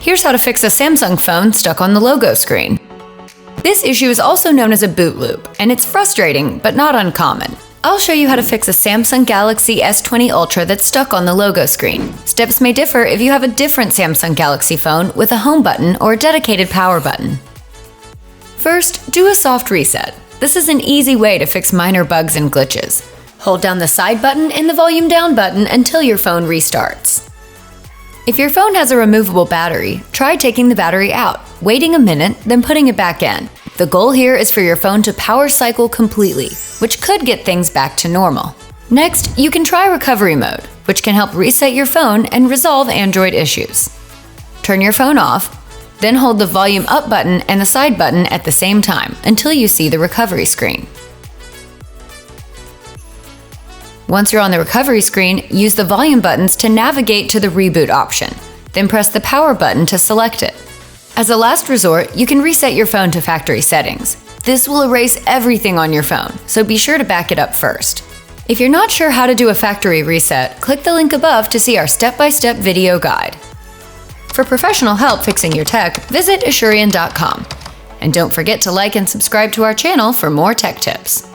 Here's how to fix a Samsung phone stuck on the logo screen. This issue is also known as a boot loop, and it's frustrating, but not uncommon. I'll show you how to fix a Samsung Galaxy S20 Ultra that's stuck on the logo screen. Steps may differ if you have a different Samsung Galaxy phone with a home button or a dedicated power button. First, do a soft reset. This is an easy way to fix minor bugs and glitches. Hold down the side button and the volume down button until your phone restarts. If your phone has a removable battery, try taking the battery out, waiting a minute, then putting it back in. The goal here is for your phone to power cycle completely, which could get things back to normal. Next, you can try recovery mode, which can help reset your phone and resolve Android issues. Turn your phone off, then hold the volume up button and the side button at the same time until you see the recovery screen. Once you're on the recovery screen, use the volume buttons to navigate to the reboot option, then press the power button to select it. As a last resort, you can reset your phone to factory settings. This will erase everything on your phone, so be sure to back it up first. If you're not sure how to do a factory reset, click the link above to see our step-by-step video guide. For professional help fixing your tech, visit Asurion.com. And don't forget to like and subscribe to our channel for more tech tips.